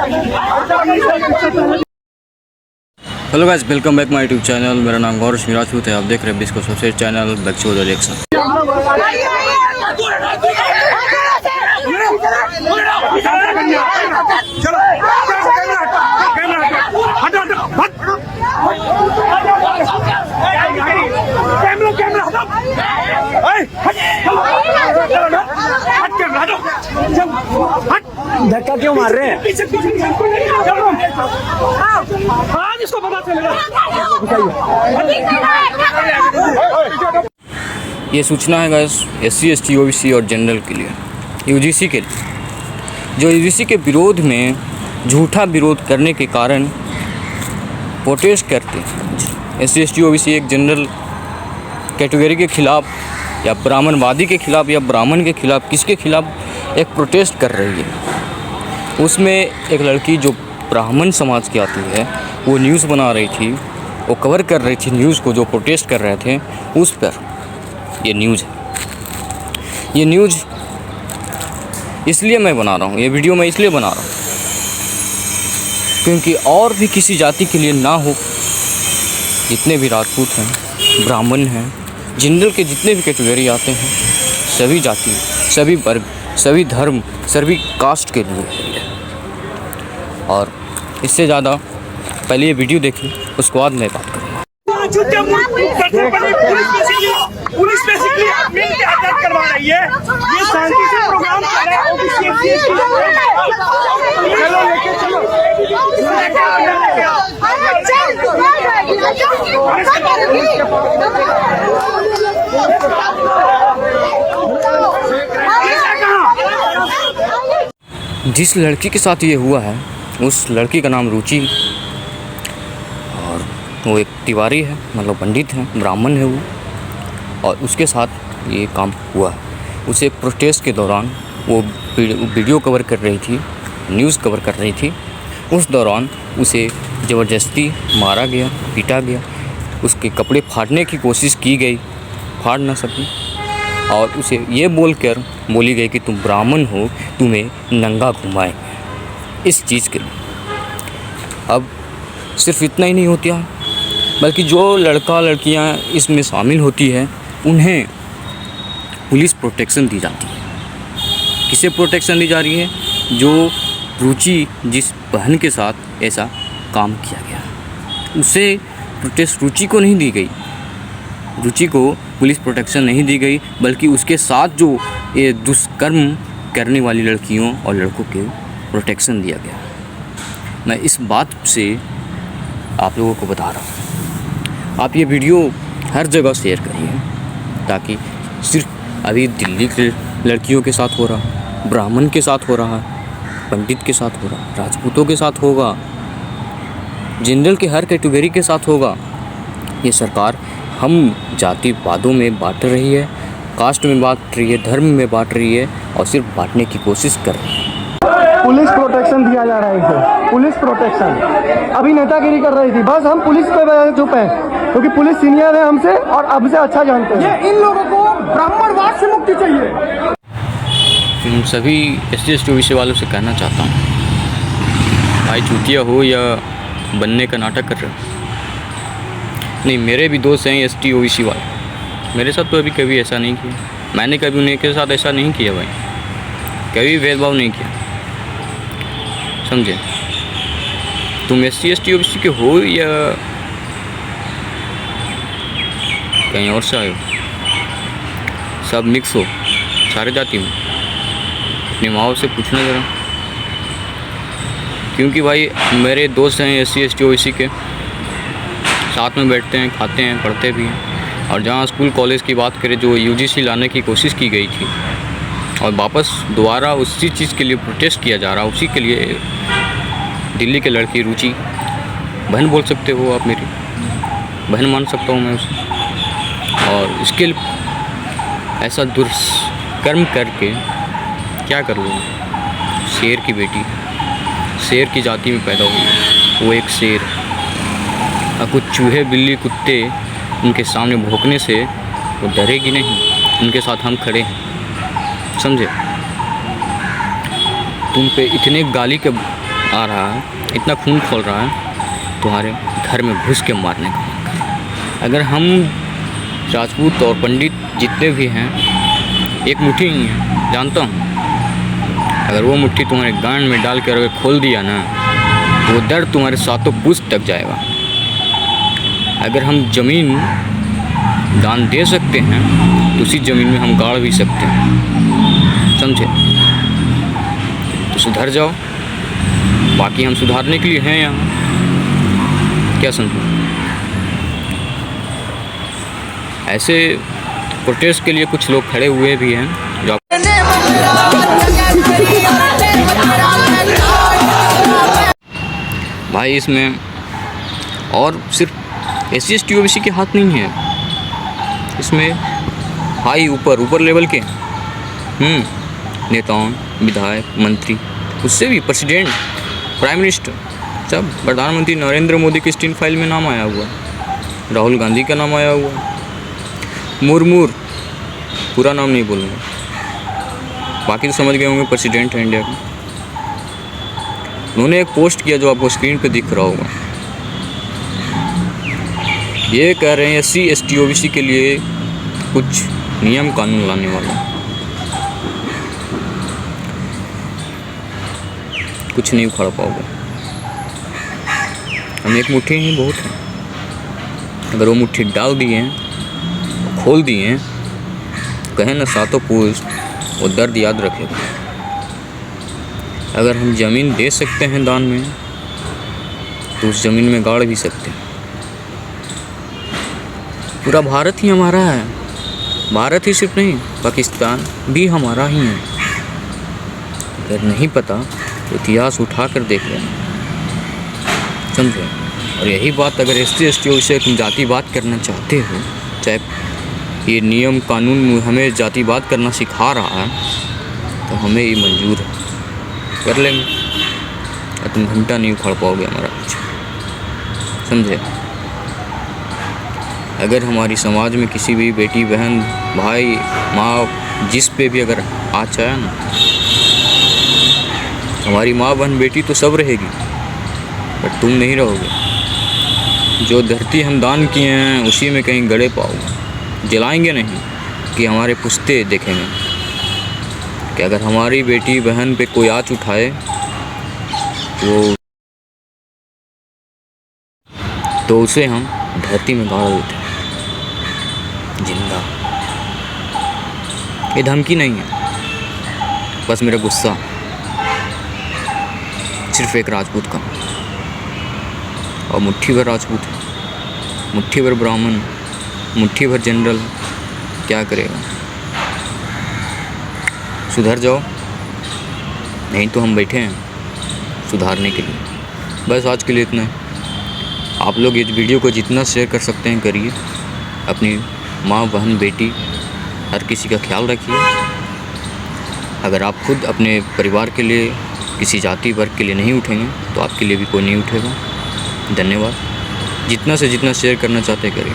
Hello guys, welcome back my YouTube channel. मेरा नाम गौरव सिंह राजपूत है। आप देख रहे हैं बिस्को सबसे चैनल बच्चों डायरेक्शन। धक्का क्यों मार रहे हैं? इसको पता चलेगा। ये सूचना है गाइस SC ST OBC और जनरल के लिए, UGC के लिए, जो UGC के विरोध में झूठा विरोध करने के कारण प्रोटेस्ट करते हैं। SC ST OBC एक जनरल कैटेगरी के खिलाफ या ब्राह्मणवादी के खिलाफ या ब्राह्मण के खिलाफ, किसके खिलाफ एक प्रोटेस्ट कर रही है। उसमें एक लड़की जो ब्राह्मण समाज की आती है, वो न्यूज़ बना रही थी, वो कवर कर रही थी न्यूज़ को, जो प्रोटेस्ट कर रहे थे उस पर ये न्यूज़ है। ये न्यूज़ इसलिए मैं बना रहा हूँ, ये वीडियो मैं इसलिए बना रहा हूँ क्योंकि और भी किसी जाति के लिए ना हो। जितने भी राजपूत हैं, ब्राह्मण हैं, जनरल के जितने भी कैटेगरी आते हैं, सभी जाति, सभी वर्ग, सभी धर्म, सभी कास्ट के लिए। और इससे ज़्यादा पहले ये वीडियो देखिए, उसके बाद मैं बात करूँगा। पुलिस बेसिकली मिलकर अटैक करवा रही है। ये शांति से प्रोग्राम कर रहे हैं। चलो लेके चलो। जिस लड़की के साथ ये हुआ है, उस लड़की का नाम रुचि, और वो एक तिवारी है, मतलब पंडित है, ब्राह्मण है वो, और उसके साथ ये काम हुआ है। उसे प्रोटेस्ट के दौरान वो वीडियो कवर कर रही थी, न्यूज़ कवर कर रही थी, उस दौरान उसे ज़बरदस्ती मारा गया, पीटा गया, उसके कपड़े फाड़ने की कोशिश की गई, फाड़ ना सकी, और उसे ये बोलकर बोली गई कि तुम ब्राह्मण हो, तुम्हें नंगा घुमाए। इस चीज़ के लिए अब सिर्फ इतना ही नहीं होता, बल्कि जो लड़का लड़कियां इसमें शामिल होती है उन्हें पुलिस प्रोटेक्शन दी जाती है। किसे प्रोटेक्शन दी जा रही है? जो रुचि, जिस बहन के साथ ऐसा काम किया गया, उसे प्रोटेक्शन रुचि को नहीं दी गई। रुचि को पुलिस प्रोटेक्शन नहीं दी गई, बल्कि उसके साथ जो ये दुष्कर्म करने वाली लड़कियों और लड़कों के प्रोटेक्शन दिया गया। मैं इस बात से आप लोगों को बता रहा हूँ। आप ये वीडियो हर जगह शेयर करिए, ताकि सिर्फ अभी दिल्ली के लड़कियों के साथ हो रहा, ब्राह्मण के साथ हो रहा, पंडित के साथ हो रहा, राजपूतों के साथ होगा, जनरल के हर कैटेगरी के साथ होगा। ये सरकार हम जातिवादों में बांट रही है, कास्ट में बांट रही है, धर्म में बांट रही है, और सिर्फ बांटने की कोशिश कर रही है। पुलिस प्रोटेक्शन दिया जा रहा है इसे, पुलिस प्रोटेक्शन। अभी नेतागिरी कर रही थी, बस हम पुलिस पे चुप हैं क्योंकि पुलिस सीनियर है हमसे और हमसे अच्छा जानते हैं। ये इन लोगों को ब्राह्मणवाद से मुक्ति चाहिए। इन सभी SC ST OBC वालों से कहना चाहता हूँ, भाई चूतिया हो या बनने का नाटक कर रहे हो। नहीं, मेरे भी दोस्त हैं ST OBC वाले, मेरे साथ तो अभी कभी ऐसा नहीं किया, मैंने कभी उनके साथ ऐसा नहीं किया भाई, कभी भेदभाव नहीं किया, समझे। तुम SC ST OBC के हो या कहीं और से आए हो, सब मिक्स हो, सारे जाति में। अपनी माँ से पूछना ज़रा, क्योंकि भाई मेरे दोस्त हैं SC ST OBC के, साथ में बैठते हैं, खाते हैं, पढ़ते भी हैं। और जहाँ स्कूल कॉलेज की बात करें, जो UGC लाने की कोशिश की गई थी और वापस दोबारा उसी चीज़ के लिए प्रोटेस्ट किया जा रहा, उसी के लिए दिल्ली के लड़की रुचि, बहन बोल सकते हो आप, मेरी बहन मान सकता हूँ मैं उसे, और इसके ऐसा दुष्कर्म करके क्या कर लूँ। शेर की बेटी, शेर की जाति में पैदा हुई है, वो एक शेर। और कुछ चूहे, बिल्ली, कुत्ते उनके सामने भौंकने से वो डरेगी नहीं, उनके साथ हम खड़े हैं, समझे। तुम पे इतने गाली के आ रहा है, इतना खून खोल रहा है, तुम्हारे घर में घुस के मारने का मन कर रहा है। अगर हम राजपूत और पंडित जितने भी हैं एक मुट्ठी ही हैं, जानता हूँ। अगर वो मुट्ठी तुम्हारे गांड में डाल कर अगर खोल दिया ना, तो वो दर्द तुम्हारे सातों पुश्त तक जाएगा। अगर हम ज़मीन दान दे सकते हैं तो उसी ज़मीन में हम गाड़ भी सकते हैं, समझे? तो सुधर जाओ, बाकी हम सुधारने के लिए हैं यहाँ, क्या समझो? ऐसे प्रोटेस्ट के लिए कुछ लोग खड़े हुए भी हैं जो भाई इसमें और सिर्फ SC ST OBC के हाथ नहीं है, इसमें हाई ऊपर लेवल के नेताओं, विधायक, मंत्री, उससे भी प्रेसिडेंट, प्राइम मिनिस्टर, सब प्रधानमंत्री नरेंद्र मोदी के स्टीन फाइल में नाम आया हुआ, राहुल गांधी का नाम आया हुआ, मुर्मूर, पूरा नाम नहीं बोलूँगा, बाकी तो समझ गए होंगे प्रेसिडेंट है इंडिया का। उन्होंने एक पोस्ट किया जो आपको स्क्रीन पे दिख रहा होगा। ये कह रहे हैं SC ST OBC के लिए कुछ नियम कानून लाने वाला, कुछ नहीं उखाड़ पाओगे। हम एक मुट्ठी ही बहुत है, अगर वो मुट्ठी डाल दिए हैं, खोल दिए हैं, कहे ना सातों पुश्त, वो दर्द याद रखेगा। अगर हम ज़मीन दे सकते हैं दान में, तो उस ज़मीन में गाड़ भी सकते हैं। पूरा भारत ही हमारा है, भारत ही सिर्फ नहीं, पाकिस्तान भी हमारा ही है। अगर नहीं पता तो इतिहास उठा कर देख लेना, समझे? और यही बात अगर SC ST OBC से तुम जातिवाद करना चाहते हो, चाहे ये नियम कानून हमें जातिवाद करना सिखा रहा है, तो हमें ये मंजूर है, कर लेंगे। और तुम घंटा नहीं उखाड़ पाओगे हमारा कुछ, समझे? अगर हमारी समाज में किसी भी बेटी, बहन, भाई, माँ, जिस पे भी अगर आँच आया ना, हमारी माँ, बहन, बेटी तो सब रहेगी, बट तुम नहीं रहोगे। जो धरती हम दान किए हैं उसी में कहीं गड़े पाओगे, जलाएंगे नहीं कि हमारे पुश्ते देखेंगे कि अगर हमारी बेटी बहन पे कोई आँच उठाए तो उसे हम धरती में गाड़ देते हैं जिंदा। ये धमकी नहीं है, बस मेरा गुस्सा सिर्फ एक राजपूत का, और मुट्ठी भर राजपूत है, मुट्ठी भर ब्राह्मण, मुट्ठी भर जनरल, क्या करेगा? सुधर जाओ, नहीं तो हम बैठे हैं सुधारने के लिए। बस आज के लिए इतना है। आप लोग इस वीडियो को जितना शेयर कर सकते हैं करिए, अपनी माँ, बहन, बेटी, हर किसी का ख्याल रखिए। अगर आप खुद अपने परिवार के लिए, किसी जाति वर्ग के लिए नहीं उठेंगे तो आपके लिए भी कोई नहीं उठेगा। धन्यवाद। जितना से जितना शेयर करना चाहते करिए।